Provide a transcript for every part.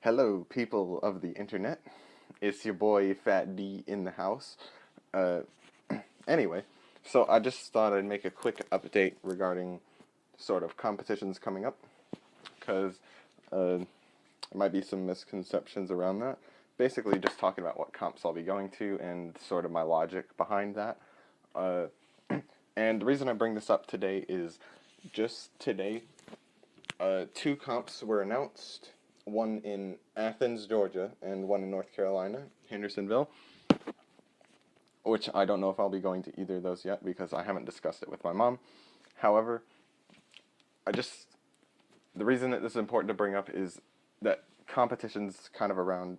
Hello, people of the internet. It's your boy Fat D in the house. Uh, anyway, so I just thought I'd make a quick update regarding sort of competitions coming up, because there might be some misconceptions around that. Basically, just talking about what comps I'll be going to and sort of my logic behind that. Uh, and the reason I bring this up today is just today, two comps were announced, one in Athens, Georgia, and one in North Carolina, Hendersonville, which I don't know if I'll be going to either of those yet because I haven't discussed it with my mom. However, the reason that this is important to bring up is that competitions kind of around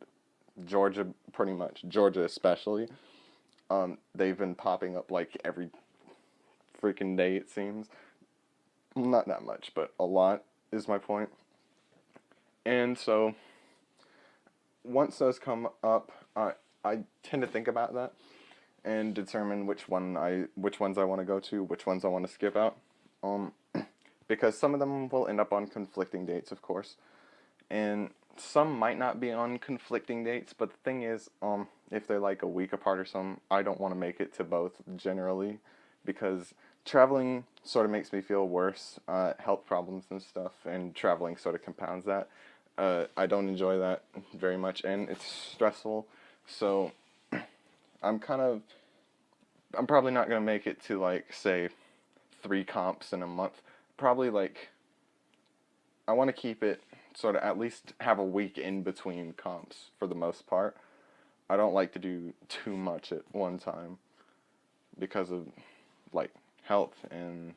Georgia, pretty much, Georgia especially, they've been popping up like every freaking day, it seems. Not that much, but a lot is my point. And so, once those come up, I tend to think about that and determine which ones I want to go to, which ones I want to skip out. Because some of them will end up on conflicting dates, of course, and some might not be on conflicting dates. But the thing is, if they're like a week apart or something, I don't want to make it to both generally, because traveling sort of makes me feel worse, health problems and stuff, and traveling sort of compounds that. I don't enjoy that very much, and it's stressful. So I'm probably not gonna make it to, like, say 3 comps in a month. Probably, like, I want to keep it sort of at least have a week in between comps for the most part. I don't like to do too much at one time because of, like, health, and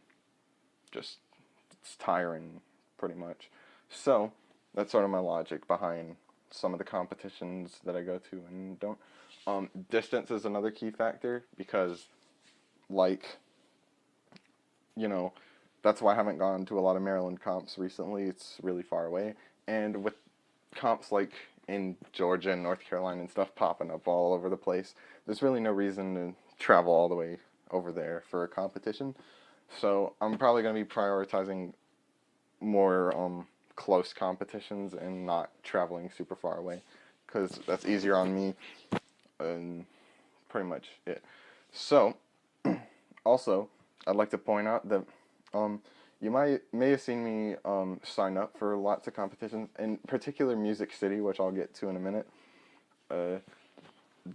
just it's tiring pretty much. So that's sort of my logic behind some of the competitions that I go to and don't. Distance is another key factor because, like, you know, that's why I haven't gone to a lot of Maryland comps recently. It's really far away. And with comps like in Georgia and North Carolina and stuff popping up all over the place, there's really no reason to travel all the way over there for a competition. So I'm probably going to be prioritizing more close competitions and not traveling super far away, because that's easier on me, and pretty much it. So, also, I'd like to point out that you may have seen me sign up for lots of competitions, in particular Music City, which I'll get to in a minute.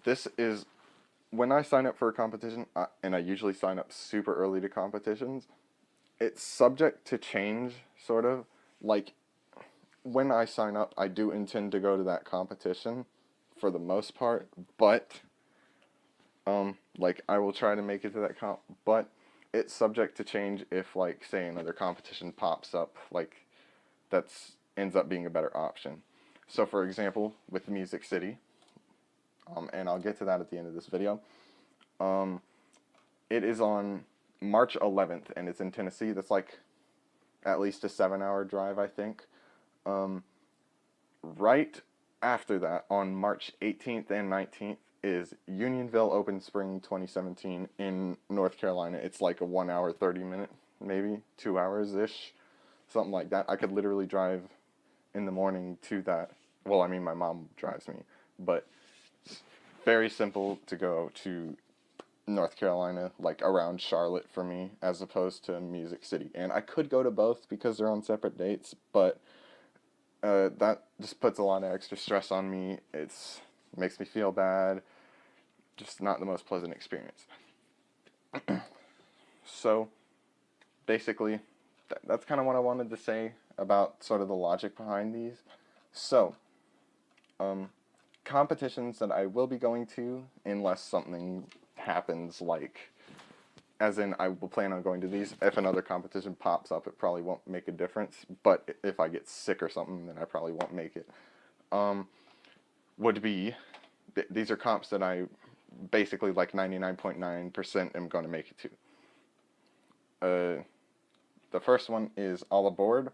This is when I sign up for a competition, and I usually sign up super early to competitions. It's subject to change, sort of. Like, when I sign up, I do intend to go to that competition for the most part, but like, I will try to make it to that comp, but it's subject to change if, like, say another competition pops up, like, that's ends up being a better option. So, for example, with Music City, and I'll get to that at the end of this video, it is on March 11th, and it's in Tennessee. That's like at least a 7-hour drive, I think. Right after that, on March 18th and 19th, is Unionville Open Spring 2017 in North Carolina. It's like a 1 hour, 30-minute, maybe 2 hours-ish, something like that. I could literally drive in the morning to that. Well, I mean, my mom drives me, but it's very simple to go to North Carolina, like around Charlotte for me, as opposed to Music City. And I could go to both because they're on separate dates, but that just puts a lot of extra stress on me. It makes me feel bad. Just not the most pleasant experience. So, basically, that's kind of what I wanted to say about sort of the logic behind these. So, competitions that I will be going to, unless something happens, like, as in, I will plan on going to these. If another competition pops up, it probably won't make a difference. But if I get sick or something, then I probably won't make it. Would be, these are comps that I basically, like, 99.9% am going to make it to. The first one is All Aboard.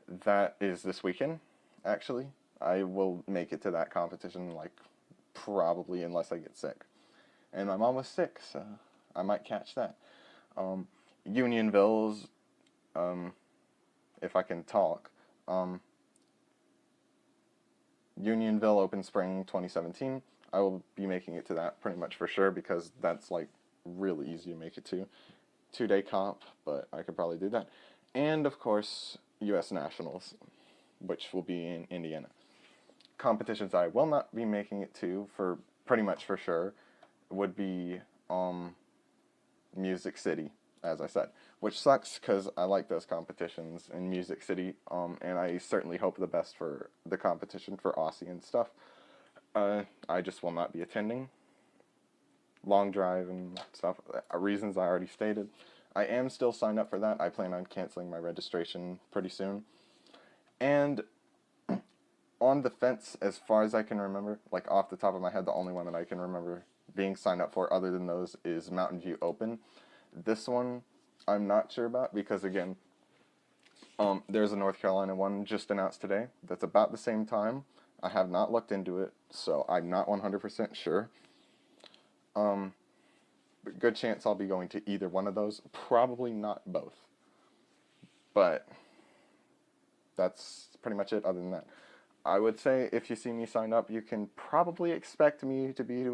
That is this weekend, actually. I will make it to that competition, like, probably, unless I get sick. And my mom was sick, so I might catch that. Unionville's, if I can talk, Unionville Open Spring 2017. I will be making it to that pretty much for sure because that's like really easy to make it to. 2-day comp, but I could probably do that. And of course, U.S. Nationals, which will be in Indiana. Competitions I will not be making it to for pretty much for sure would be Music City, as I said, which sucks because I like those competitions in Music City, and I certainly hope the best for the competition for Aussie and stuff. I just will not be attending. Long drive and stuff, reasons I already stated. I am still signed up for that. I plan on canceling my registration pretty soon. And on the fence, as far as I can remember, like off the top of my head, the only one that I can remember being signed up for other than those is Mountain View Open. This one I'm not sure about because, again, there's a North Carolina one just announced today that's about the same time. I have not looked into it, so I'm not 100% sure. But good chance I'll be going to either one of those. Probably not both. But that's pretty much it other than that. I would say if you see me sign up, you can probably expect me to be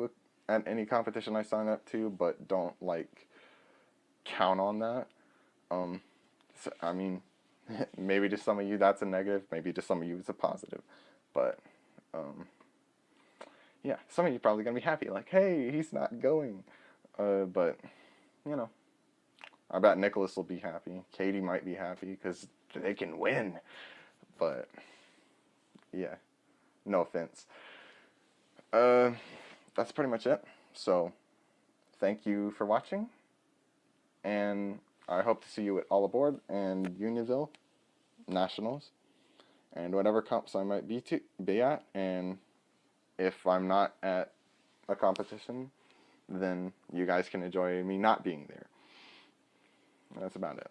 at any competition I sign up to, but don't, like, count on that. So, I mean, maybe to some of you that's a negative, maybe to some of you it's a positive. But, yeah, some of you probably going to be happy, like, hey, he's not going. But, you know, I bet Nicholas will be happy. Katie might be happy because they can win. But, yeah, no offense. That's pretty much it. So, thank you for watching. And I hope to see you at All Aboard and Unionville Nationals. And whatever comps I might be at. And if I'm not at a competition, then you guys can enjoy me not being there. That's about it.